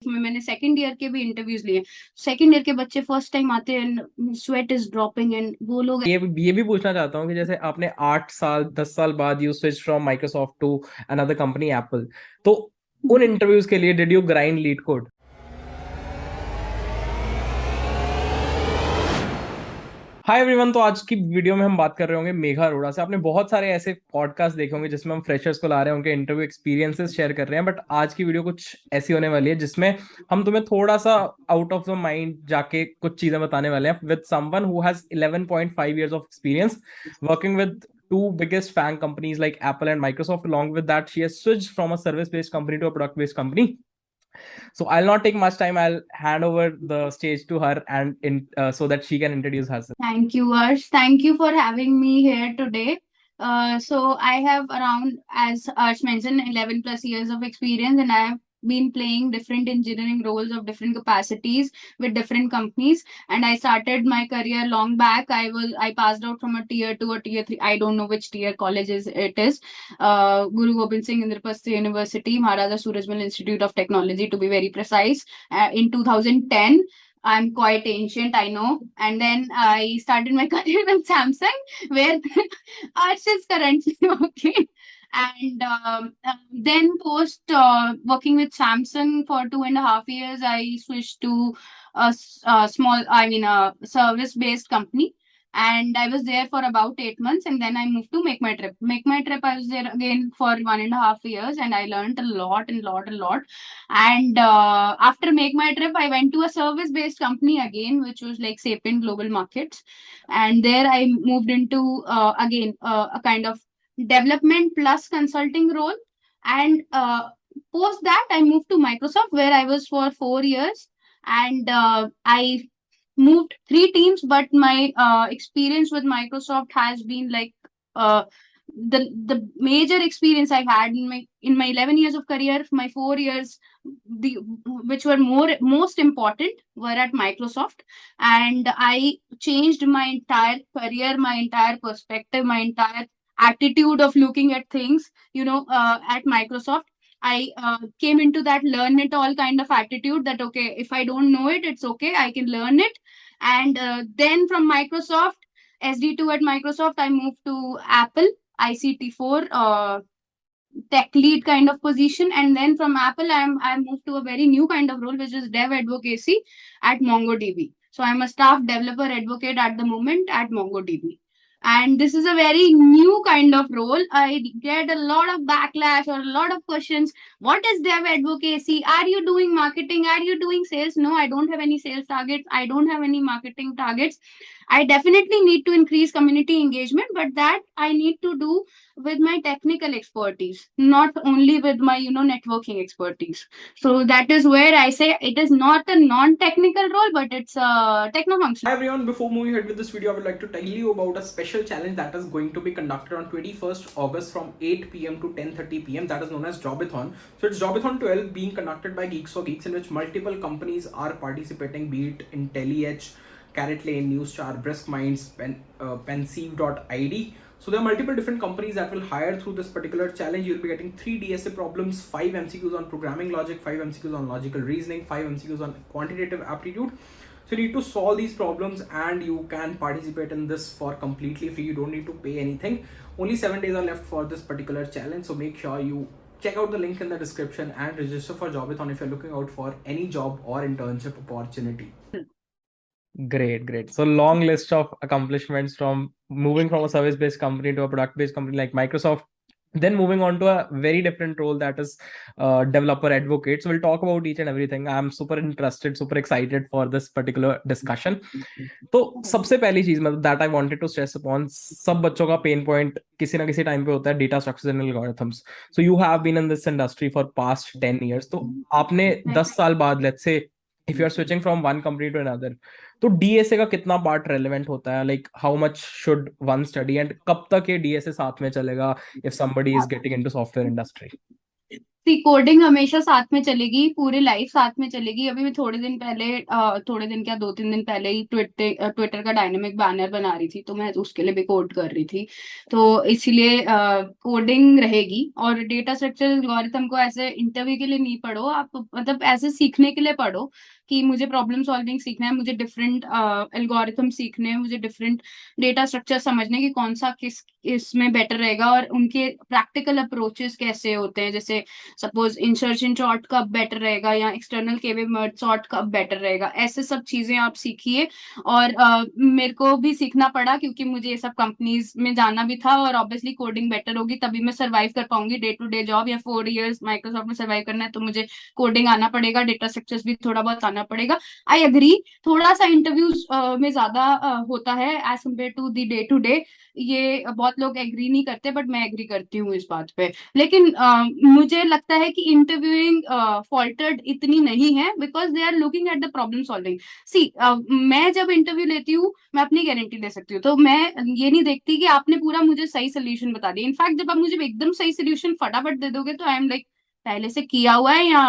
में मैंने second year के भी इंटरव्यूज लिए। सेकंड ईयर के बच्चे फर्स्ट टाइम आते हैं, स्वेट इज ड्रॉपिंग एंड वो लोग। ये भी पूछना चाहता हूँ कि जैसे आपने 8 साल 10 साल बाद you switch from Microsoft to another company Apple, तो उन इंटरव्यूज के लिए did you grind LeetCode? Hi everyone, तो आज की वीडियो में हम बात कर रहे होंगे मेघा अरोड़ा से। आपने बहुत सारे ऐसे पॉडकास्ट देखे होंगे जिसमें हम फ्रेशर्स को ला रहे होंगे, इंटरव्यू एक्सपीरियंसेस शेयर कर रहे हैं, बट आज की वीडियो कुछ ऐसी होने वाली है जिसमें हम तुम्हें थोड़ा सा आउट ऑफ द माइंड जाके कुछ चीजें बताने वाले हैं with someone who has 11.5 years of experience working with two biggest FAANG companies like Apple and Microsoft. Along with that, she has switched from a service-based company to a product-based company. So I'll not take much time. I'll hand over the stage to her and so that she can introduce herself. Thank you, Arsh. Thank you for having me here today. So I have around, as Arsh mentioned, 11 plus years of experience, and I have been playing different engineering roles of different capacities with different companies. And I started my career long back. I passed out from a tier 2 or tier 3. I don't know which tier colleges it is. Guru Gobind Singh Indraprastha University, Maharaja Surajmal Institute of Technology, to be very precise, in 2010. I'm quite ancient, I know. And then I started my career with Samsung, where Arch is currently working. And then post working with Samsung for 2.5 years, I switched to a service-based company. And I was there for about 8 months, and then I moved to Make My Trip. Make My Trip, I was there again for 1.5 years, and I learned a lot and lot. And after Make My Trip, I went to a service based company again, which was like Sapient Global Markets. And there I moved into again a kind of development plus consulting role. And post that, I moved to Microsoft, where I was for 4 years. And I moved three teams, but my experience with Microsoft has been like the major experience I had in my 11 years of career. My 4 years, the which were most important, were at Microsoft, and I changed my entire career, my entire perspective, my entire attitude of looking at things. At Microsoft, I came into that learn it all kind of attitude, that okay, if I don't know it, it's okay, I can learn it. And then from Microsoft, SD2 at Microsoft, I moved to Apple, ICT4 tech lead kind of position. And then from Apple, I moved to a very new kind of role, which is dev advocacy at MongoDB. So I'm a staff developer advocate at the moment at MongoDB. And this is a very new kind of role. I get a lot of backlash or a lot of questions. What is dev advocacy? Are you doing marketing? Are you doing sales? No, I don't have any sales targets. I don't have any marketing targets. I definitely need to increase community engagement, but that I need to do with my technical expertise, not only with my networking expertise. So that is where I say it is not a non-technical role, but it's a techno-functional. Hi everyone, before moving ahead with this video, I would like to tell you about a special challenge that is going to be conducted on 21st August from 8 p.m. to 10:30 p.m. That is known as Jobathon. So it's Jobathon 12 being conducted by Geeks for Geeks, in which multiple companies are participating, be it IntelliEdge, Carrot Lane, Newstar, Brisk Minds, Pensieve.id. So there are multiple different companies that will hire through this particular challenge. You'll be getting 3 DSA problems, 5 MCQs on programming logic, 5 MCQs on logical reasoning, 5 MCQs on quantitative aptitude. So you need to solve these problems, and you can participate in this for completely free. You don't need to pay anything. Only 7 days are left for this particular challenge. So make sure you check out the link in the description and register for Jobathon if you're looking out for any job or internship opportunity. Great. So long list of accomplishments, from moving from a service-based company to a product-based company like Microsoft, then moving on to a very different role, that is developer advocate. So we'll talk about each and everything. I'm super interested, super excited for this particular discussion. तो सबसे पहली चीज मतलब that I wanted to stress upon, सब बच्चों का pain point किसी ना किसी टाइम पे होता है, data structures and algorithms. So you have been in this industry for past 10 years. तो आपने 10 साल बाद, let's say if you are switching from one company to another, तो डीएसए का कितना पार्ट रेलेवेंट होता है? Like how much should one study, and कब तक ये डीएसए साथ में चलेगा if somebody is getting into software industry? C coding हमेशा साथ में चलेगी, पूरी लाइफ साथ में चलेगी। अभी मैं थोड़े दिन पहले, थोड़े दिन क्या, 2-3 दिन पहले ही ट्विटर का डायनेमिक बैनर बना रही थी, तो मैं उसके लिए भी कोड कर रही थी। तो इसलिए कोडिंग रहेगी। और डेटा स्ट्रक्चर एल्गोरिथम को ऐसे इंटरव्यू के लिए नहीं पढ़ो आप, मतलब ऐसे सीखने के लिए पढ़ो कि मुझे प्रॉब्लम सॉल्विंग सीखना है, मुझे डिफरेंट एल्गोरिथम सीखने हैं, मुझे डिफरेंट डेटा स्ट्रक्चर समझने की कौन सा किस इसमें बेटर रहेगा, और उनके प्रैक्टिकल अप्रोचेस कैसे होते हैं। जैसे सपोज इंसर्शन सॉर्ट कब बेटर रहेगा, या एक्सटर्नल केवे मर्ज सॉर्ट कब बेटर रहेगा, ऐसे सब चीजें आप सीखिए। और मेरे को भी सीखना पड़ा, क्योंकि मुझे ये सब कंपनीज में जाना भी था, और ऑब्वियसली कोडिंग बेटर होगी तभी मैं सर्वाइव कर पाऊंगी डे टू डे जॉब, या 4 इयर्स माइक्रोसॉफ्ट में सर्वाइव करना है तो मुझे कोडिंग आना पड़ेगा, डेटा स्ट्रक्चर्स भी थोड़ा बहुत आना पड़ेगा। आई एग्री, थोड़ा सा इंटरव्यूज में ज्यादा होता है as compared to the day to day. ये बहुत लोग एग्री नहीं करते, बट मैं एग्री करती हूँ इस बात पे। लेकिन मुझे लगता है कि इंटरव्यूइंग फॉल्टर्ड इतनी नहीं है, because they are looking at the problem solving. See मैं जब इंटरव्यू लेती हूँ, मैं अपनी गारंटी दे सकती हूँ, तो मैं ये नहीं देखती कि आपने पूरा मुझे सही सोल्यूशन बता दिया। इनफैक्ट जब आप मुझे एकदम सही सोल्यूशन फटाफट दे दोगे, तो आई एम लाइक पहले से किया हुआ है, या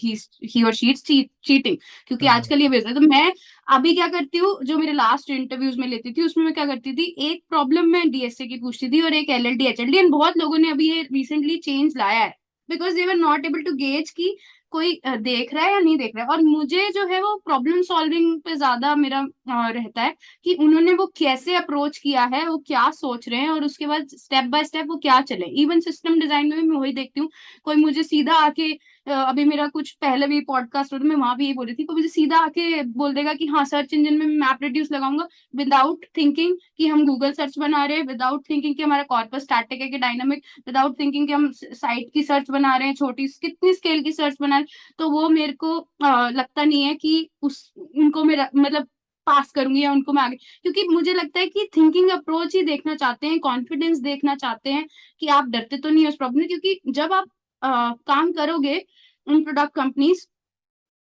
ही और शी चीटिंग, क्योंकि आजकल ये बेस है। तो मैं अभी क्या करती हूँ, जो मेरे लास्ट इंटरव्यूज में लेती थी, उसमें मैं क्या करती थी, एक प्रॉब्लम मैं डीएसए की पूछती थी और एक एलएलडी एचएलडी। एंड बहुत लोगों ने अभी ये रिसेंटली चेंज लाया है, because they were not able to gauge की कोई देख रहा है या नहीं देख रहा है। और मुझे जो है वो प्रॉब्लम सॉल्विंग पे ज्यादा मेरा रहता है, कि उन्होंने वो कैसे अप्रोच किया है, वो क्या सोच रहे हैं, और उसके बाद स्टेप बाय स्टेप वो क्या चले। इवन सिस्टम डिजाइन में भी मैं वही देखती हूँ। कोई मुझे सीधा आके अभी मेरा कुछ पहले भी पॉडकास्ट हो, मैं वहां भी यही बोल रही थी, कोई मुझे सीधा आके बोल देगा कि हाँ सर्च इंजन में मैप रेड्यूस लगाऊंगा, विदाउट थिंकिंग कि हम गूगल सर्च बना रहे हैं, विदाउट थिंकिंग कि हमारा कॉर्पस स्टैटिक है कि डायनामिक, विदाउट थिंकिंग कि हम साइट की सर्च बना रहे हैं, छोटी कितनी स्केल की सर्च बना रहे हैं, तो वो मेरे को लगता नहीं है कि उस उनको मेरा मतलब पास करूंगी या उनको मैं आगे। क्योंकि मुझे लगता है कि थिंकिंग अप्रोच ही देखना चाहते हैं, कॉन्फिडेंस देखना चाहते हैं, कि आप डरते तो नहीं हो उस प्रॉब्लम में। क्योंकि जब आप काम करोगे इन प्रोडक्ट कंपनीज,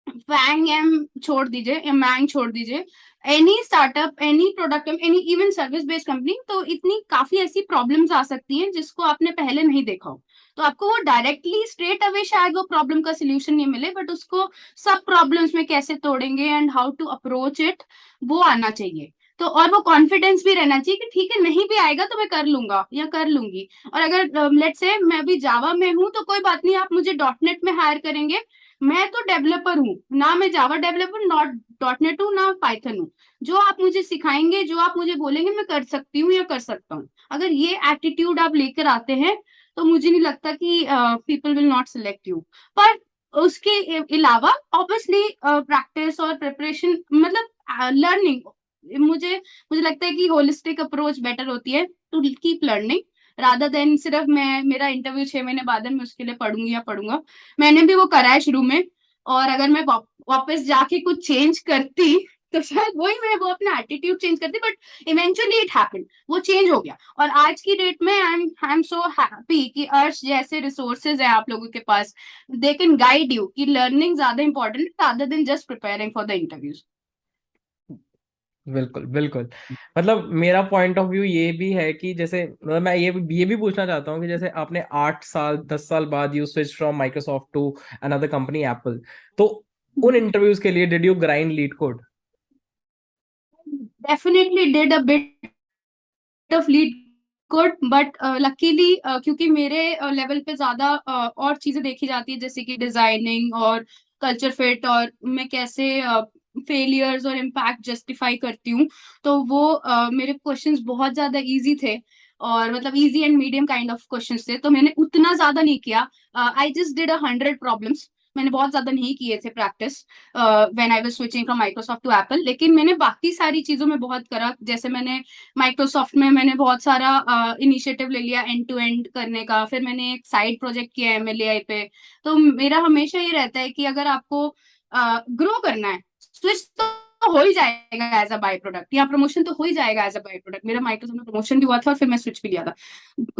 फैंग एम छोड़ दीजिए या मैंग छोड़ दीजिए, any startup, any product, any even service based company, तो इतनी काफी ऐसी प्रॉब्लम्स आ सकती हैं जिसको आपने पहले नहीं देखा हो। तो आपको वो डायरेक्टली स्ट्रेट अवे शायद वो प्रॉब्लम का सोल्यूशन नहीं मिले, बट उसको सब प्रॉब्लम्स में कैसे तोड़ेंगे and how to approach it, वो आना चाहिए। तो और वो कॉन्फिडेंस भी रहना चाहिए कि ठीक है, नहीं भी आएगा तो मैं कर लूंगा या कर लूंगी। और अगर लेट्स से मैं अभी जावा में हूँ, तो कोई बात नहीं, आप मुझे डॉट नेट में हायर करेंगे, मैं तो डेवलपर हूँ ना, मैं Java developer not dot net हूँ ना पाइथन हूँ। जो आप मुझे सिखाएंगे, जो आप मुझे बोलेंगे, मैं कर सकती हूँ या कर सकता हूँ। अगर ये एटीट्यूड आप लेकर आते हैं, तो मुझे नहीं लगता कि people will not select you. पर उसके अलावा ऑब्वियसली प्रैक्टिस और प्रिपरेशन, मतलब लर्निंग, मुझे मुझे लगता है कि होलिस्टिक अप्रोच बेटर होती है to keep learning, rather than सिर्फ मैं मेरा इंटरव्यू 6 महीने बाद है मैं उसके लिए पढ़ूंगी या पढ़ूंगा। मैंने भी वो करा है शुरू में, और अगर मैं वापस जाके कुछ चेंज करती, तो शायद वही मैं वो अपना एटीट्यूड चेंज करती, बट इवेंचुअली इट हैपेंड, वो चेंज हो गया। और आज की डेट में आई एम सो हैप्पी कि अर्श जैसे रिसोर्सेज है आप लोगों के पास, दे कैन गाइड यू कि लर्निंग ज्यादा important rather than just preparing for the interviews. बिल्कुल बिल्कुल। मतलब मेरा पॉइंट ऑफ व्यू ये भी है कि जैसे मतलब मैं ये भी पूछना चाहता हूँ कि जैसे आपने 8 साल 10 साल बाद you switch from Microsoft to another company Apple, तो उन इंटरव्यूज के लिए did you grind LeetCode? Definitely did a bit of LeetCode, but luckily क्योंकि मेरे लेवल पे ज्यादा और चीजें देखी जाती है, जैसे कि डिजाइनिंग और कल्चर फिट, और मैं कैसे फेलियर्स और इम्पैक्ट जस्टिफाई करती हूँ, तो वो मेरे क्वेश्चंस बहुत ज्यादा इजी थे, और मतलब easy and medium kind of questions थे, तो मैंने उतना ज्यादा नहीं किया। आई जस्ट डिड 100 प्रॉब्लम्स, मैंने बहुत ज्यादा नहीं किए थे practice when I was switching from Microsoft to Apple. लेकिन मैंने बाकी सारी चीजों में बहुत करा, जैसे मैंने माइक्रोसॉफ्ट में मैंने बहुत सारा इनिशिएटिव ले लिया एंड टू एंड करने का, फिर मैंने एक साइड प्रोजेक्ट किया एमएलएआई पे। तो मेरा हमेशा ये रहता है कि अगर आपको ग्रो करना है, स्विच तो हो ही जाएगा एज अ बाय प्रोडक्ट, या प्रमोशन तो हो ही जाएगा एज अ बाय प्रोडक्ट। मेरा माइक्रोसॉफ्ट में प्रमोशन भी हुआ था और फिर मैं स्विच भी लिया था।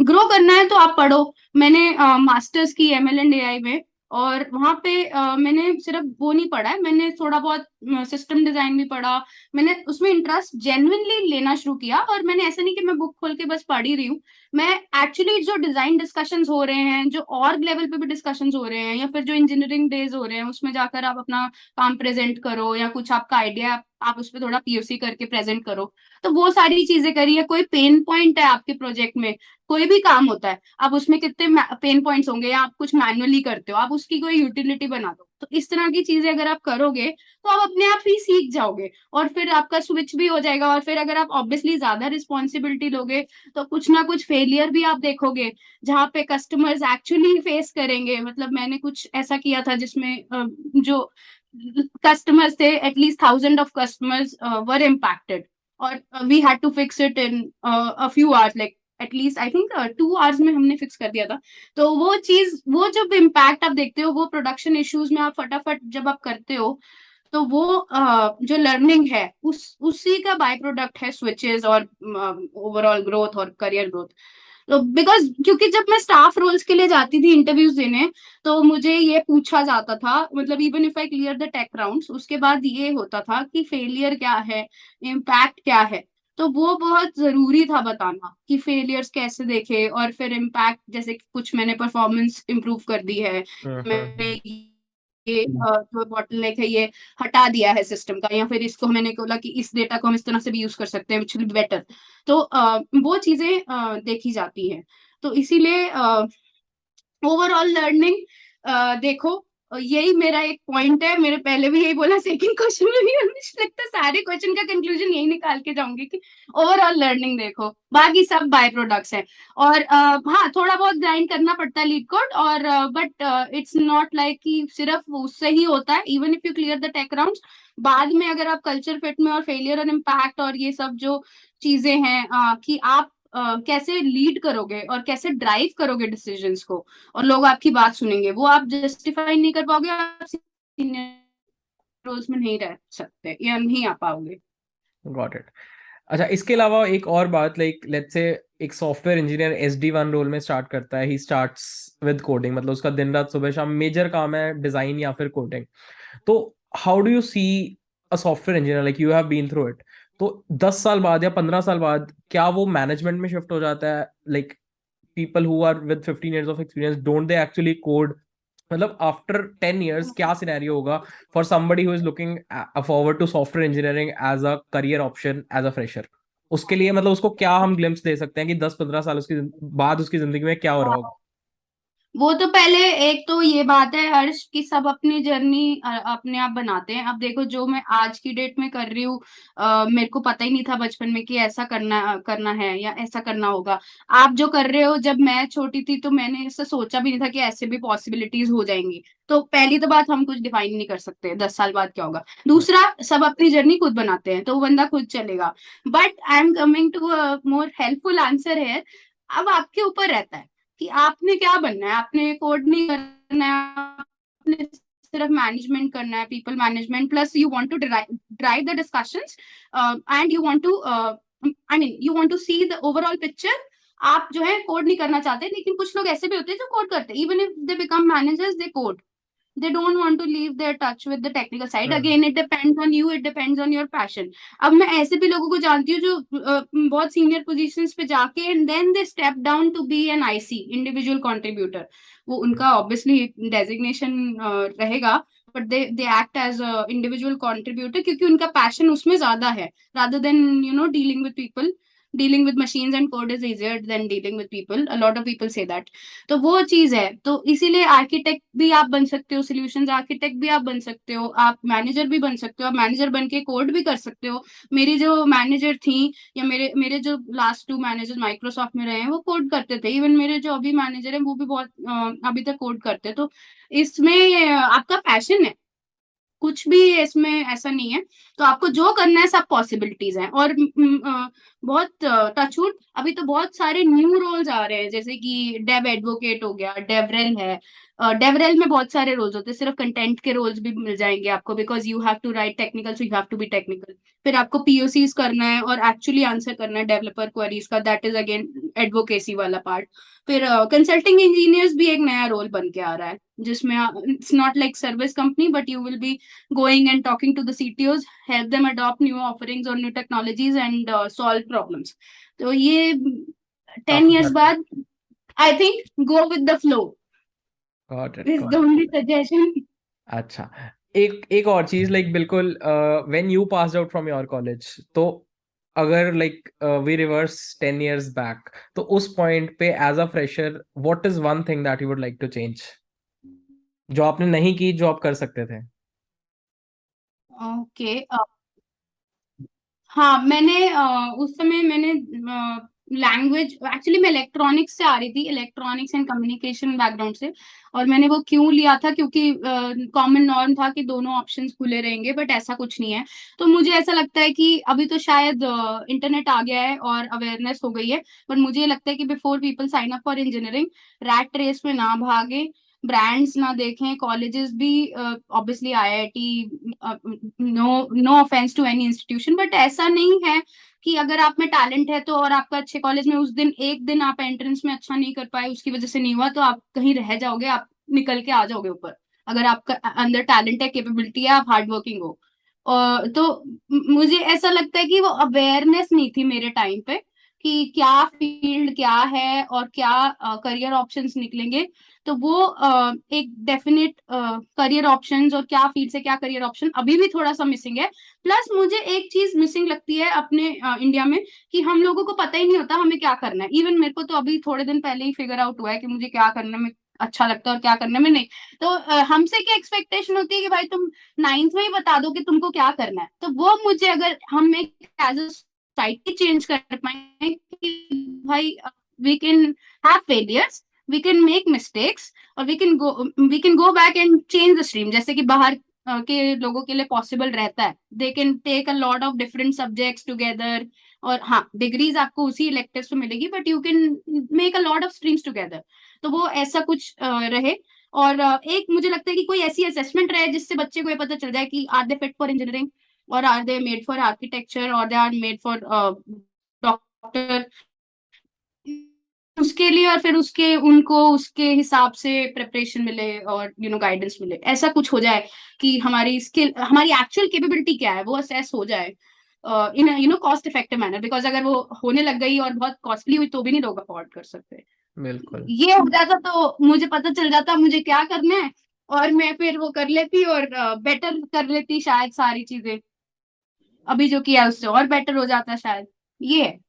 ग्रो करना है तो आप पढ़ो। मैंने मास्टर्स की एमएल एंड एआई में, और वहां पे मैंने सिर्फ वो नहीं पढ़ा है, मैंने थोड़ा बहुत सिस्टम डिजाइन भी पढ़ा। मैंने उसमें इंटरेस्ट जेन्युइनली लेना शुरू किया, और मैंने ऐसा नहीं कि मैं बुक खोल के बस पढ़ ही रही हूँ। मैं एक्चुअली जो डिजाइन डिस्कशंस हो रहे हैं, जो ऑर्ग लेवल पे भी डिस्कशंस हो रहे हैं, या फिर जो इंजीनियरिंग डेज हो रहे हैं, उसमें जाकर आप अपना काम प्रेजेंट करो, या कुछ आपका आइडिया आप उस पर थोड़ा पीओसी करके प्रेजेंट करो, तो वो सारी चीजें करी है। कोई पेन पॉइंट है आपके प्रोजेक्ट में, कोई भी काम होता है, आप उसमें कितने पेन पॉइंट्स होंगे, या आप कुछ मैनुअली करते हो, आप उसकी कोई यूटिलिटी बना दो। तो इस तरह की चीजें अगर आप करोगे तो आप अपने आप ही सीख जाओगे, और फिर आपका स्विच भी हो जाएगा। और फिर अगर आप ऑब्वियसली ज्यादा रिस्पॉन्सिबिलिटी लोगे तो कुछ ना कुछ फेलियर भी आप देखोगे, जहाँ पे कस्टमर्स एक्चुअली फेस करेंगे। मतलब मैंने कुछ ऐसा किया था जिसमें जो कस्टमर्स थे, at least 1,000 of customers were impacted, और we had to fix it in a few hours, like at least I think 2 hours में हमने फिक्स कर दिया था। तो वो चीज, वो जब इम्पैक्ट आप देखते हो, वो प्रोडक्शन इश्यूज में आप फटाफट जब आप करते हो, तो वो जो लर्निंग है उसी का बाय प्रोडक्ट है स्विचेस और ओवरऑल ग्रोथ और करियर ग्रोथ। तो बिकॉज क्योंकि जब मैं स्टाफ रोल्स के लिए जाती थी इंटरव्यूज देने, तो मुझे ये पूछा जाता था, मतलब even if I clear the tech rounds, उसके बाद ये होता था कि फेलियर क्या है, इम्पैक्ट क्या है। तो वो बहुत जरूरी था बताना कि फेलियर्स कैसे देखे, और फिर इम्पैक्ट, जैसे कि कुछ मैंने परफॉर्मेंस इंप्रूव कर दी है, मैंने ये जो बॉटलनेक है ये हटा दिया है सिस्टम का, या फिर इसको मैंने बोला कि इस डेटा को हम इस तरह से भी यूज कर सकते हैं विच विल बी बेटर। तो वो चीजें देखी जाती हैं। तो इसीलिए ओवरऑल लर्निंग देखो, यही मेरा एक पॉइंट है। मेरे पहले भी यही बोला, सेकंड क्वेश्चन में भी, और मुझे लगता है सारे क्वेश्चन का कंक्लूजन यही निकाल के जाऊंगी कि ओवरऑल लर्निंग देखो, बाकी सब बाय प्रोडक्ट्स हैं। और हाँ, थोड़ा बहुत ग्राइंड करना पड़ता है लीड कोड, और बट इट्स नॉट लाइक कि सिर्फ उससे ही होता है। Even if you clear the tech rounds, बाद में अगर आप कल्चर फिट में और फेलियर और इम्पैक्ट और ये सब जो चीजें हैं, कि आप कैसे लीड करोगे और कैसे ड्राइव करोगे डिसीजंस को, और लोग आपकी बात सुनेंगे, वो आप जस्टिफाई नहीं कर पाओगे, आप सीनियर रोल्स में नहीं रह सकते या नहीं आ पाओगे। Got it. अच्छा, इसके अलावा एक और बात, लाइक लेट्स से एक सॉफ्टवेयर इंजीनियर SD1 रोल में स्टार्ट करता है, ही स्टार्ट्स विद कोडिंग, मतलब उसका दिन रात सुबह शाम मेजर काम है डिजाइन या फिर कोडिंग। तो how do you see a software engineer, like you have been through it, तो 10 साल बाद या 15 साल बाद क्या वो मैनेजमेंट में शिफ्ट हो जाता है? Like people who are with 15 years of experience, don't they actually code? मतलब आफ्टर 10 years क्या सिनेरियो होगा for somebody who is looking forward to software engineering as a career option as a fresher? उसके लिए मतलब उसको क्या हम glimpse दे सकते हैं कि 10-15 साल उसकी बाद उसकी जिंदगी में क्या हो रहा होगा? वो तो पहले, एक तो ये बात है हर्ष कि सब अपनी जर्नी अपने आप बनाते हैं। अब देखो, जो मैं आज की डेट में कर रही हूँ, मेरे को पता ही नहीं था बचपन में कि ऐसा करना करना है या ऐसा करना होगा। आप जो कर रहे हो, जब मैं छोटी थी तो मैंने ऐसा सोचा भी नहीं था कि ऐसे भी पॉसिबिलिटीज हो जाएंगी। तो पहली तो बात, हम कुछ डिफाइन नहीं कर सकते 10 साल बाद क्या होगा। दूसरा, सब अपनी जर्नी खुद बनाते हैं, तो वो बंदा खुद चलेगा। But I am coming to more helpful answer है। अब आपके ऊपर रहता है कि आपने क्या बनना है। आपने कोड नहीं करना है, आपने सिर्फ मैनेजमेंट करना है, people management, plus you want to drive the discussions, and you want to I mean you want to see the overall picture. आप जो है कोड नहीं करना चाहते, लेकिन कुछ लोग ऐसे भी होते हैं जो कोड करते हैं, even if they become managers they code, they don't want to leave their touch with the technical side. Again, it depends on you, it depends on your passion. अब मैं ऐसे भी लोगों को जानती हूँ जो बहुत सीनियर पोजीशंस पे जाके and then they step down to be an IC, individual contributor. वो उनका ऑब्वियसली डेजिग्नेशन रहेगा, but they act as individual contributor, क्योंकि उनका पैशन उसमें ज्यादा है, rather than dealing with people. Dealing with machines and code is easier than dealing with people. A lot of people say that. तो वो चीज है। तो इसीलिए आर्किटेक्ट भी आप बन सकते हो, सोल्यूशंस आर्किटेक्ट भी आप बन सकते हो, आप मैनेजर भी बन सकते हो, आप मैनेजर बन के कोड भी कर सकते हो। मेरी जो मैनेजर थी, या मेरे मेरे जो लास्ट 2 मैनेजर माइक्रोसॉफ्ट में रहे हैं, वो कोड करते थे। इवन मेरे जो अभी मैनेजर है, वो भी बहुत अभी तक कोड करते हैं। तो इसमें आपका पैशन है, कुछ भी इसमें ऐसा नहीं है। तो आपको जो करना है, सब पॉसिबिलिटीज हैं। और बहुत टचवुड, अभी तो बहुत सारे न्यू रोल्स आ रहे हैं, जैसे कि डेव एडवोकेट हो गया, डेवरेल है, डेवरेल में बहुत सारे रोल्स होते हैं, सिर्फ कंटेंट के रोल्स भी मिल जाएंगे आपको, because you have to write technical, so you have to be technical. फिर आपको पीओसीज करना है और एक्चुअली आंसर करना है डेवलपर क्वेरीज का, दैट इज अगेन एडवोकेसी वाला पार्ट। फिर कंसल्टिंग इंजीनियर्स भी एक नया रोल बन के आ रहा है, जिसमें it's not like service company, but you will be going and talking to the CTOs, help them adopt new offerings or new technologies and solve problems. तो ये 10 काफी years सारे। बाद I think go with the flow got it, is the got it. only suggestion. अच्छा, एक एक और चीज, लाइक बिल्कुल, when you passed out from your college, तो अगर like we reverse 10 years back, तो उस पॉइंट पे as a fresher what is one thing that you would like to change, जो आपने नहीं की, जो आप कर सकते थे? Okay. हाँ, मैंने उस समय मैंने लैंग्वेज, एक्चुअली मैं इलेक्ट्रॉनिक्स से आ रही थी, इलेक्ट्रॉनिक्स एंड कम्युनिकेशन बैकग्राउंड से। और मैंने वो क्यों लिया था, क्योंकि कॉमन नॉर्म था कि दोनों ऑप्शंस खुले रहेंगे, बट ऐसा कुछ नहीं है। तो मुझे ऐसा लगता है कि अभी तो शायद इंटरनेट आ गया है और अवेयरनेस हो गई है, बट मुझे ये लगता है कि before people sign up for engineering, rat race में ना भागे, ब्रांड्स ना देखें, कॉलेजेस भी obviously IIT, no no offence to any institution, but ऐसा नहीं है कि अगर आप में टैलेंट है तो, और आपका अच्छे कॉलेज में उस दिन एक दिन आप एंट्रेंस में अच्छा नहीं कर पाए, उसकी वजह से नहीं हुआ, तो आप कहीं रह जाओगे, आप निकल के आ जाओगे ऊपर। अगर आपका अंदर टैलेंट है, कैपेबिलिटी है, आप हार्ड वर्किंग हो। और तो मुझे ऐसा लगता है कि वो अवेयरनेस नहीं थी मेरे टाइम पे कि क्या फील्ड क्या है और क्या करियर ऑप्शंस निकलेंगे। तो वो एक डेफिनेट करियर ऑप्शंस और क्या फील्ड से क्या करियर ऑप्शन अभी भी थोड़ा सा मिसिंग है। प्लस मुझे एक चीज मिसिंग लगती है अपने इंडिया में, कि हम लोगों को पता ही नहीं होता हमें क्या करना है। इवन मेरे को तो अभी थोड़े दिन पहले ही फिगर आउट हुआ है कि मुझे क्या करने में अच्छा लगता है और क्या करने में नहीं। तो हमसे क्या एक्सपेक्टेशन होती है कि भाई तुम 9th में ही बता दो कि तुमको क्या करना है। तो वो मुझे, अगर हम एक एज अ सोसाइटी चेंज कर पाए कि भाई we can have failures, we can make mistakes, और we can go back and change the stream, जैसे कि बाहर के लोगों के लिए पॉसिबल रहता है। They can take a lot of different subjects together, और हाँ, डिग्रीज आपको उसी इलेक्टिव्स में मिलेगी, but you can make a lot of streams together. तो वो ऐसा कुछ रहे। और एक मुझे लगता है कि कोई ऐसी असेसमेंट रहे जिससे बच्चे को ये पता चल जाए कि are they fit for engineering, और are they made for architecture, और they are made for doctor, उसके लिए। और फिर उसके उनको उसके हिसाब से प्रिपरेशन मिले और गाइडेंस मिले, ऐसा कुछ हो जाए कि हमारी स्किल, हमारी एक्चुअल कैपेबिलिटी क्या है, वो असेस हो जाए in cost effective manner. Because अगर वो होने लग गई और बहुत कॉस्टली हुई तो भी नहीं लोग अफोर्ड कर सकते। बिल्कुल। ये हो जाता तो मुझे पता चल जाता मुझे क्या करना है, और मैं फिर वो कर लेती और बेटर कर लेती शायद सारी चीजें। अभी जो किया उससे और बेटर हो जाता शायद। ये है।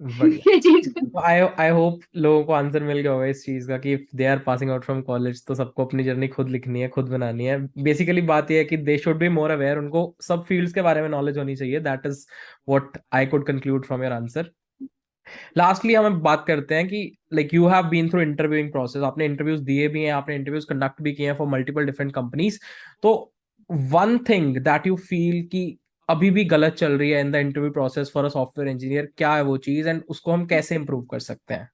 बढ़िया। ये चीज। आई आई होप लोगों को आंसर मिल गया होगा इस चीज का, कि if they are passing out from college तो सबको अपनी जर्नी खुद लिखनी है, खुद बनानी है। बेसिकली बात यह है कि they should be more aware, उनको सब फील्ड्स के बारे में नॉलेज होनी चाहिए। That is what I could conclude from your answer. Lastly हम बात करते हैं कि like you have been through interviewing process, आपने इंटरव्यूज दिए भी हैं, आपने इंटरव्यूज कंडक्ट भी किए हैं फॉर मल्टीपल डिफरेंट कंपनीज। तो one thing that you feel कि अभी भी गलत चल रही है in the interview process for a software engineer, क्या है वो चीज, एंड उसको हम कैसे इंप्रूव कर सकते हैं?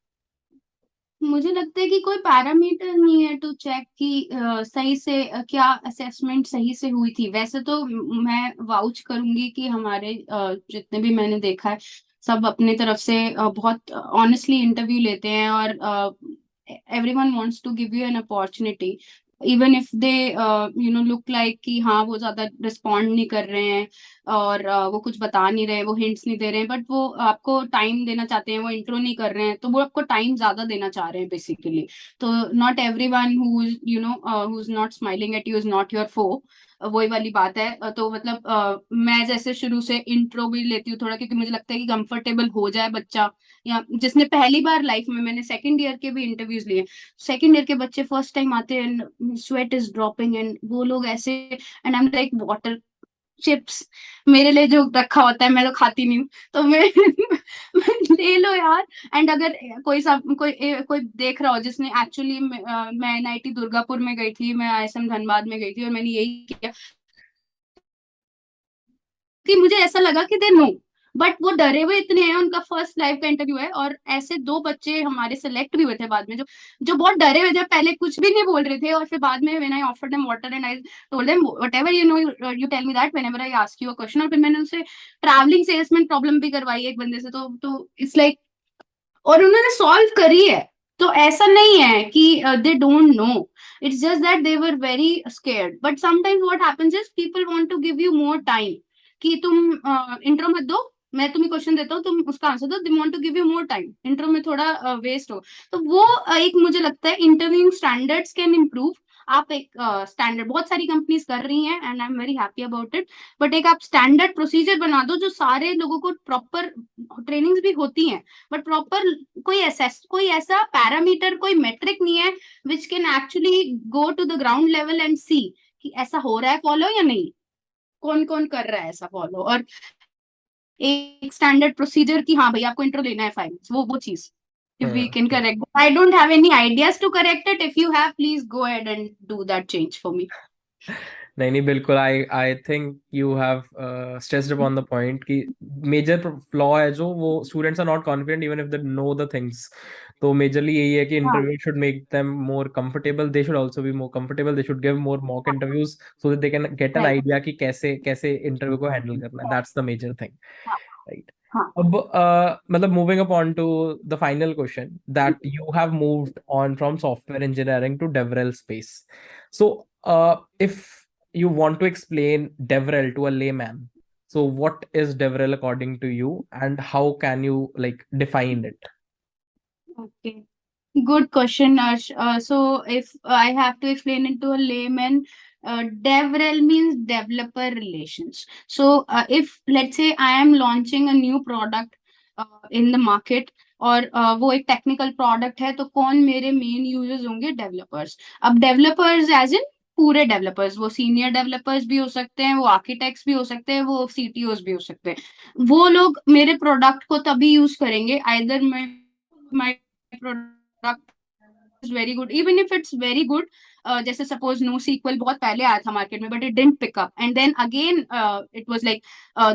मुझे लगता है कि कोई पैरामीटर नहीं है टू चेक कि सही से क्या असेसमेंट सही से हुई थी। वैसे तो मैं वाउच करूंगी कि हमारे जितने भी मैंने देखा है, सब अपने तरफ से बहुत ऑनेस्टली इंटरव्यू लेते हैं, और everyone wants to give you an opportunity, even if they look like कि हाँ वो ज्यादा रिस्पॉन्ड नहीं कर रहे हैं, और वो कुछ बता नहीं रहे, वो हिंट्स नहीं दे रहे हैं, बट वो आपको टाइम देना चाहते हैं, वो इंट्रो नहीं कर रहे हैं, तो वो आपको टाइम ज्यादा देना चाह रहे हैं बेसिकली। तो not everyone who is not smiling at you is not your foe, वही वाली बात है। तो मतलब मैं जैसे शुरू से इंट्रो भी लेती हूँ थोड़ा, क्योंकि मुझे लगता है कि कंफर्टेबल हो जाए बच्चा, या जिसने पहली बार लाइफ में, मैंने सेकंड ईयर के भी इंटरव्यूज लिए, सेकंड ईयर के बच्चे फर्स्ट टाइम आते हैं, स्वेट इज ड्रॉपिंग, एंड वो लोग ऐसे, and I am like water chips, मेरे लिए जो रखा होता है मैं तो खाती नहीं हूँ, तो मैं ले लो यार। एंड अगर कोई देख रहा हो जिसने एक्चुअली, मैं एनआईटी दुर्गापुर में गई थी, मैं आईएसएम धनबाद में गई थी, और मैंने यही किया कि मुझे ऐसा लगा कि दे नो, बट वो डरे हुए इतने हैं, उनका फर्स्ट लाइव का इंटरव्यू है, और ऐसे 2 बच्चे हमारे सेलेक्ट भी हुए थे बाद में, जो जो बहुत डरे हुए थे, पहले कुछ भी नहीं बोल रहे थे, और फिर बाद में when I offered them water and I told them whatever you know you tell me that whenever I ask you a question. और फिर मैंने उनसे ट्रैवलिंग सेल्समैन प्रॉब्लम भी करवाई एक बंदे से, तो इट्स लाइक, और उन्होंने सॉल्व करी है। तो ऐसा नहीं है कि they don't know, it's just that they were very scared. But sometimes what happens is people want to give you more time, कि तुम इंट्रो मत दो, मैं तुम्हें क्वेश्चन देता हूँ, तुम उसका आंसर दो, they want to give you more time, intro में थोड़ा वेस्ट हो। तो वो एक मुझे लगता है इंटरव्यूइंग स्टैंडर्ड्स कैन इम्प्रूव। आप एक स्टैंडर्ड, बहुत सारी कंपनीज कर रही हैं and I am very happy about it, but एक आप स्टैंडर्ड प्रोसीजर बना दो जो सारे लोगों को, प्रॉपर ट्रेनिंग्स भी होती हैं, बट प्रॉपर कोई ऐसा पैरामीटर, कोई मेट्रिक नहीं है which can actually go to the ground level and see कि ऐसा हो रहा है फॉलो या नहीं, कौन कौन कर रहा है ऐसा फॉलो। और एक स्टैंडर्ड प्रोसीजर की, हाँ भाई आपको इंट्रो लेना है 5 मिनट्स, वो चीज if we can correct. I don't have any ideas to correct it. If you have, please go ahead and do that change for me. नहीं नहीं, बिल्कुल। I think you have stressed upon the point कि major flaw है जो, वो students are not confident even if they know the things. तो majorly यही है कि हाँ interview should make them more comfortable, they should also be more comfortable, they should give more mock interviews so that they can get an right, idea कि कैसे कैसे interview को handle करना है। दैट्स द मेजर थिंग, हाँ right? हाँ। अब मतलब moving upon to the final question, that you have moved on from software engineering to DevRel space. So if you want to explain DevRel to a layman, so what is DevRel according to you, and how can you like define it? Okay. Good question, Ash. So if I have to explain it to a layman, DevRel means developer relations. So if let's say I am launching a new product in the market, और वो एक technical product है, तो कौन मेरे main users होंगे? Developers. अब developers as in पूरे डेवलपर्स, वो सीनियर डेवलपर्स भी हो सकते हैं, वो आर्किटेक्ट्स भी हो सकते हैं, वो सीटीओस भी हो सकते हैं। वो लोग मेरे प्रोडक्ट को तभी यूज करेंगे, either my product is very good, even if it's very good, जैसे सपोज नो सीक्वल बहुत पहले आया था मार्केट में, but it didn't pick up, and then again it was like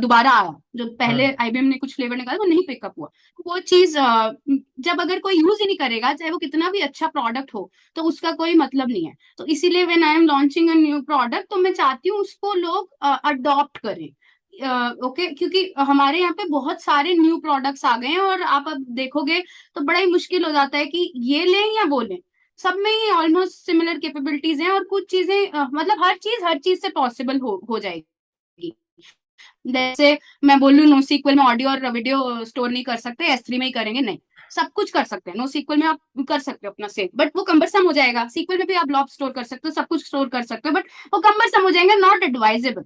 दोबारा आया, जो पहले Hmm. आईबीएम ने कुछ फ्लेवर निकाला वो नहीं पिकअप हुआ। वो चीज जब अगर कोई यूज ही नहीं करेगा, चाहे वो कितना भी अच्छा प्रोडक्ट हो, तो उसका कोई मतलब नहीं है। तो इसीलिए when I am launching a new product, तो मैं चाहती हूँ उसको लोग अडॉप्ट करें। ओके, क्योंकि हमारे यहाँ पे बहुत सारे न्यू प्रोडक्ट्स आ गए हैं, और आप अब देखोगे तो बड़ा ही मुश्किल हो जाता है कि ये लें या वो लें। सब में ही ऑलमोस्ट सिमिलर कैपेबिलिटीज हैं, और कुछ चीजें मतलब हर चीज से पॉसिबल हो जाएगी। जैसे मैं बोलूँ नो सीक्वल में ऑडियो और वीडियो स्टोर नहीं कर सकते, S3 में ही करेंगे, नहीं, सब कुछ कर सकते हैं। नो सीक्वल में आप कर सकते हो अपना सेव, बट वो कम्बरसम हो जाएगा। सीक्वल में भी आप ब्लॉब स्टोर कर सकते हो, सब कुछ स्टोर कर सकते हो, बट वो कम्बरसम हो जाएंगे, नॉट एडवाइजेबल।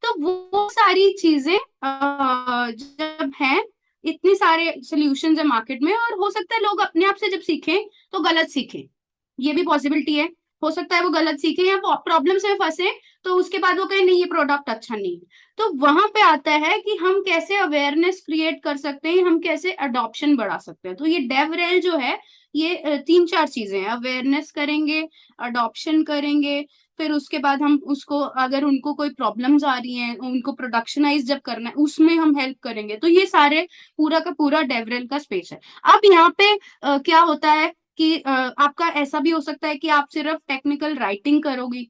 तो वो सारी चीजें जब हैं, इतनी सारे सोल्यूशन है मार्केट में, और हो सकता है लोग अपने आप से जब सीखें तो गलत सीखें, ये भी पॉसिबिलिटी है। हो सकता है वो गलत सीखे या प्रॉब्लम्स में फंसे, तो उसके बाद वो कहें नहीं ये प्रोडक्ट अच्छा नहीं है। तो वहां पे आता है कि हम कैसे अवेयरनेस क्रिएट कर सकते हैं, हम कैसे अडॉप्शन बढ़ा सकते हैं। तो ये डेवरेल जो है, ये 3-4 चीजें हैं। अवेयरनेस करेंगे, अडॉप्शन करेंगे, फिर उसके बाद हम उसको, अगर उनको कोई प्रॉब्लम्स आ रही हैं, उनको प्रोडक्शनाइज जब करना है, उसमें हम हेल्प करेंगे। तो ये सारे पूरा का पूरा डेवरेल का स्पेस है। अब यहाँ पे क्या होता है कि आपका ऐसा भी हो सकता है कि आप सिर्फ टेक्निकल राइटिंग करोगी,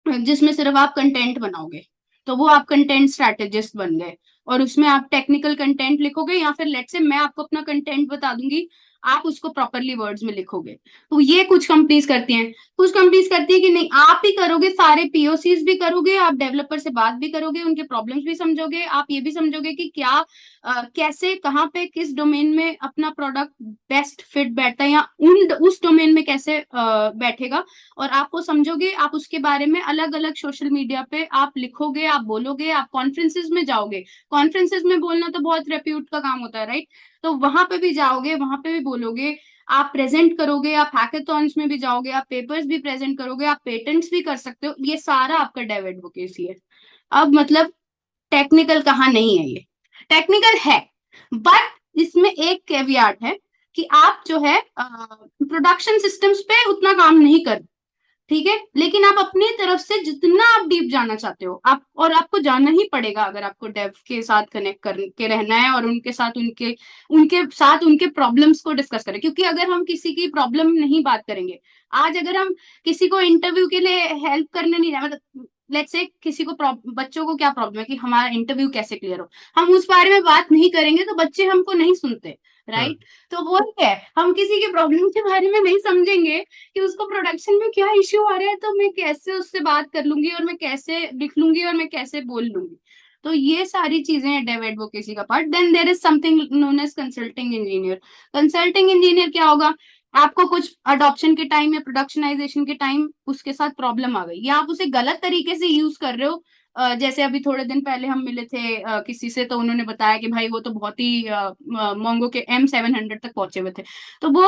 जिसमें सिर्फ आप कंटेंट बनाओगे, तो वो आप कंटेंट स्ट्रेटेजिस्ट बन गए, और उसमें आप टेक्निकल कंटेंट लिखोगे, या फिर लेट्स से मैं आपको अपना कंटेंट बता दूंगी, आप उसको प्रॉपरली वर्ड्स में लिखोगे। तो ये कुछ कंपनीज करती हैं। कुछ कंपनीज करती है कि नहीं, आप ही करोगे, सारे पीओसीज भी करोगे, आप डेवलपर से बात भी करोगे, उनके प्रॉब्लम्स भी समझोगे, आप ये भी समझोगे कि क्या कैसे, कहाँ पे, किस डोमेन में अपना प्रोडक्ट बेस्ट फिट बैठता है, या उस डोमेन में कैसे बैठेगा, और आप वो समझोगे। आप उसके बारे में अलग अलग सोशल मीडिया पे आप लिखोगे, आप बोलोगे, आप कॉन्फ्रेंसेज में जाओगे। कॉन्फ्रेंसेज में बोलना तो बहुत रेप्यूट का काम होता है, राइट? तो वहां पे भी जाओगे, वहां पे भी बोलोगे, आप प्रेजेंट करोगे, आप हैकेथॉन्स में भी जाओगे, आप पेपर्स भी प्रेजेंट करोगे, आप पेटेंट्स भी कर सकते हो। ये सारा आपका डेव एडवोकेसी है। अब मतलब टेक्निकल कहाँ नहीं है, ये टेक्निकल है, बट इसमें एक कैवियाट है कि आप जो है प्रोडक्शन सिस्टम्स पे उतना काम नहीं कर, ठीक है, लेकिन आप अपनी तरफ से जितना आप डीप जाना चाहते हो आप, और आपको जाना ही पड़ेगा अगर आपको डेव के साथ कनेक्ट करके रहना है और उनके साथ उनके प्रॉब्लम्स को डिस्कस करें, क्योंकि अगर हम किसी की प्रॉब्लम नहीं बात करेंगे, आज अगर हम किसी को इंटरव्यू के लिए हेल्प करने नहीं जाए, मतलब लेट्स से किसी को बच्चों को क्या प्रॉब्लम है कि हमारा इंटरव्यू कैसे क्लियर हो, हम उस बारे में बात नहीं करेंगे तो बच्चे हमको नहीं सुनते, राइट। तो वो है, हम किसी की प्रॉब्लम के बारे में नहीं समझेंगे कि उसको प्रोडक्शन में क्या इश्यू आ रहा है, तो मैं कैसे उससे बात कर लूंगी और मैं कैसे लिख लूंगी और मैं कैसे बोल लूंगी। तो ये सारी चीजें हैं डेव एडवोकेसी का part. Then there is something known as consulting engineer. Consulting engineer क्या होगा, आपको कुछ अडॉप्शन के टाइम या प्रोडक्शनाइजेशन के टाइम उसके साथ प्रॉब्लम आ गई या आप उसे गलत तरीके से यूज कर रहे हो। जैसे अभी थोड़े दिन पहले हम मिले थे किसी से, तो उन्होंने बताया कि भाई वो तो बहुत ही मोंगो के M700 तक पहुंचे हुए थे। तो वो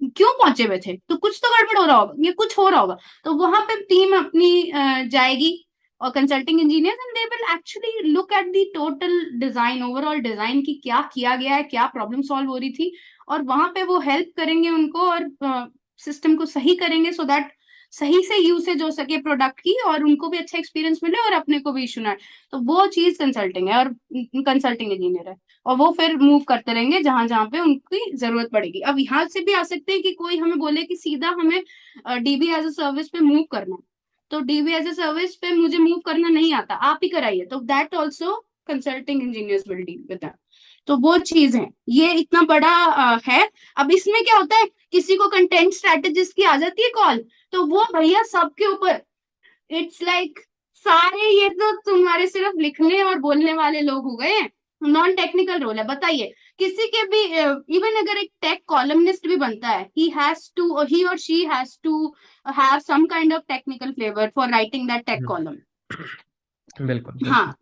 क्यों पहुंचे हुए थे, तो कुछ तो गड़बड़ हो रहा होगा, ये कुछ हो रहा होगा। तो वहां पे टीम अपनी जाएगी और consulting engineer, and they will actually look at the total design, overall design की क्या किया गया है, क्या प्रॉब्लम सॉल्व हो रही थी, और वहां पे वो हेल्प करेंगे उनको और सिस्टम को सही करेंगे सो दैट सही से यूसेज हो सके प्रोडक्ट की और उनको भी अच्छा एक्सपीरियंस मिले और अपने को भी इशू ना आए। तो वो चीज कंसल्टिंग है और कंसल्टिंग इंजीनियर है, और वो फिर मूव करते रहेंगे जहां जहां पे उनकी जरूरत पड़ेगी। अब यहाँ से भी आ सकते हैं कि कोई हमें बोले कि सीधा हमें डीबी एज अ सर्विस पे मूव करना है, तो डीबी एज अ सर्विस पे मुझे मूव करना नहीं आता, आप ही कराइए, तो that also consulting engineers will deal with that. तो वो चीज है, ये इतना बड़ा है। अब इसमें क्या होता है, किसी को कंटेंट स्ट्रेटेजिस्ट की आ जाती है कॉल, तो वो भैया सबके ऊपर, इट्स लाइक सारे ये तो तुम्हारे सिर्फ लिखने और बोलने वाले लोग हो गए हैं, नॉन टेक्निकल रोल है। बताइए, किसी के भी इवन अगर एक टेक कॉलमनिस्ट भी बनता है, ही और she has to have some kind of technical flavour for writing that tech column. बिल्कुल बिल्कुल। हाँ,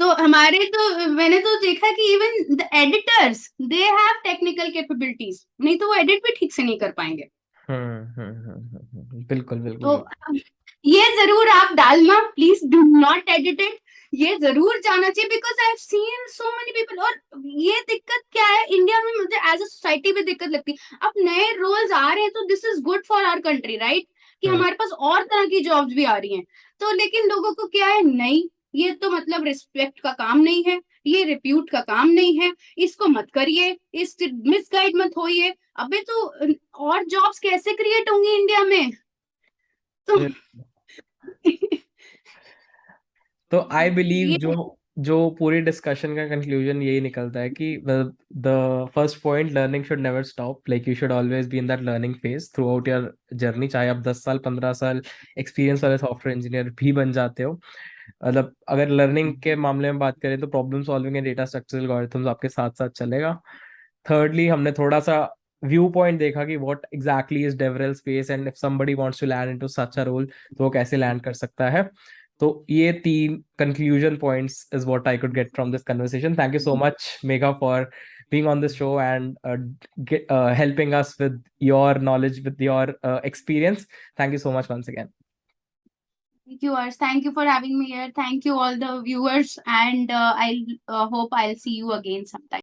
तो हमारे तो मैंने तो देखा कि even the editors they have technical capabilities, नहीं तो वो एडिट भी ठीक से नहीं कर पाएंगे। बिल्कुल तो बिल्कुल। ये जरूर आप डालना, please do not edit it, ये जरूर जाना चाहिए, because I have seen so many people. और ये दिक्कत क्या है इंडिया में, मुझे एज अ सोसाइटी भी दिक्कत लगती है। अब नए रोल्स आ रहे हैं तो this is good for our country, right, कि हम्म। हमारे पास और तरह की जॉब्स भी आ रही हैं। तो लेकिन लोगों को क्या है, नहीं, ये तो मतलब रिस्पेक्ट का काम नहीं है, ये रिप्यूट का काम नहीं है, इसको मत करिए, इस मिसगाइड मत होइए। अबे तो और जॉब्स कैसे क्रिएट होंगी इंडिया में? तो तो आई बिलीव ये जो जो पूरी डिस्कशन का कंक्लूजन यही निकलता है कि the first point, learning should never stop, like you should always be in that learning phase through out your journey, चाहे आप 10 साल 15 साल एक्सपीरियंस वाले सॉफ्टवेयर इंजीनियर भी बन जाते हो। मतलब अगर लर्निंग के मामले में बात करें तो problem solving and data structural algorithms आपके साथ साथ चलेगा। थर्डली, हमने थोड़ा सा व्यू पॉइंट देखा कि what exactly is devrel space and if somebody wants to land into such a role तो वो कैसे लैंड कर सकता है। तो ये तीन conclusion points is what I could get from this conversation. Thank you so much Megha for being on this show and helping us with your knowledge, with your experience. Thank you so much once again. Thank you, Ars. Thank you for having me here. Thank you, all the viewers, and I'll hope I'll see you again sometime.